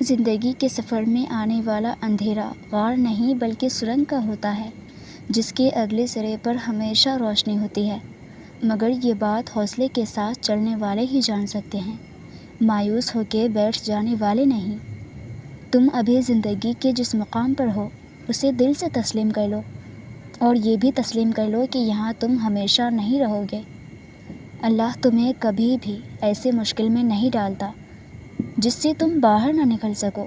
زندگی کے سفر میں آنے والا اندھیرا غار نہیں بلکہ سرنگ کا ہوتا ہے، جس کے اگلے سرے پر ہمیشہ روشنی ہوتی ہے، مگر یہ بات حوصلے کے ساتھ چلنے والے ہی جان سکتے ہیں، مایوس ہو کے بیٹھ جانے والے نہیں۔ تم ابھی زندگی کے جس مقام پر ہو اسے دل سے تسلیم کر لو، اور یہ بھی تسلیم کر لو کہ یہاں تم ہمیشہ نہیں رہو گے۔ اللہ تمہیں کبھی بھی ایسے مشکل میں نہیں ڈالتا جس سے تم باہر نہ نکل سکو،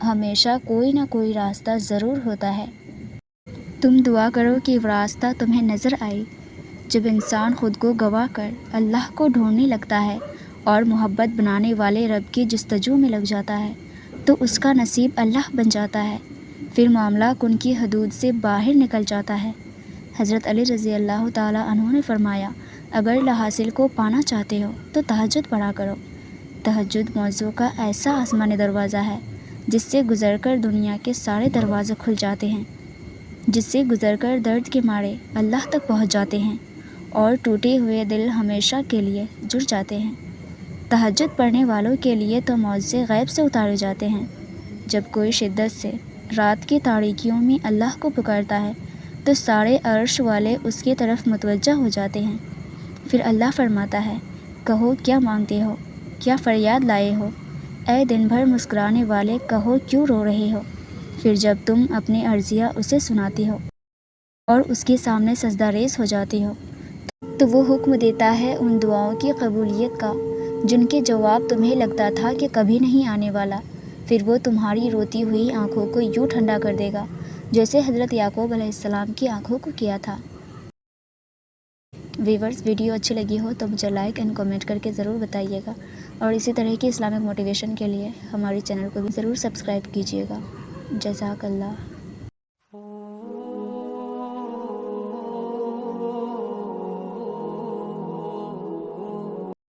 ہمیشہ کوئی نہ کوئی راستہ ضرور ہوتا ہے۔ تم دعا کرو کہ وہ راستہ تمہیں نظر آئے۔ جب انسان خود کو گنوا کر اللہ کو ڈھونڈنے لگتا ہے اور محبت بنانے والے رب کی جستجو میں لگ جاتا ہے تو اس کا نصیب اللہ بن جاتا ہے، پھر معاملہ ان کی حدود سے باہر نکل جاتا ہے۔ حضرت علی رضی اللہ تعالیٰ عنہ نے فرمایا، اگر لا حاصل کو پانا چاہتے ہو تو تہجد پڑھا کرو۔ تہجد موضوع کا ایسا آسمانی دروازہ ہے جس سے گزر کر دنیا کے سارے دروازے کھل جاتے ہیں، جس سے گزر کر درد کے مارے اللہ تک پہنچ جاتے ہیں اور ٹوٹے ہوئے دل ہمیشہ کے لیے جڑ جاتے ہیں۔ تہجد پڑھنے والوں کے لیے تو معجزے غیب سے اتارے جاتے ہیں۔ جب کوئی شدت سے رات کی تاریکیوں میں اللہ کو پکارتا ہے تو سارے عرش والے اس کی طرف متوجہ ہو جاتے ہیں، پھر اللہ فرماتا ہے، کہو کیا مانگتے ہو، کیا فریاد لائے ہو، اے دن بھر مسکرانے والے، کہو کیوں رو رہے ہو۔ پھر جب تم اپنی عرضیہ اسے سناتی ہو اور اس کے سامنے سجدہ ریز ہو جاتی ہو تو وہ حکم دیتا ہے ان دعاؤں کی قبولیت کا جن کے جواب تمہیں لگتا تھا کہ کبھی نہیں آنے والا۔ پھر وہ تمہاری روتی ہوئی آنکھوں کو یوں ٹھنڈا کر دے گا جیسے حضرت یعقوب علیہ السلام کی آنکھوں کو کیا تھا۔ ویورز، ویڈیو اچھی لگی ہو تو مجھے لائک اینڈ کمنٹ کر کے ضرور بتائیے گا، اور اسی طرح کی اسلامک موٹیویشن کے لیے ہماری چینل کو بھی ضرور سبسکرائب کیجیے گا۔ جزاک اللہ۔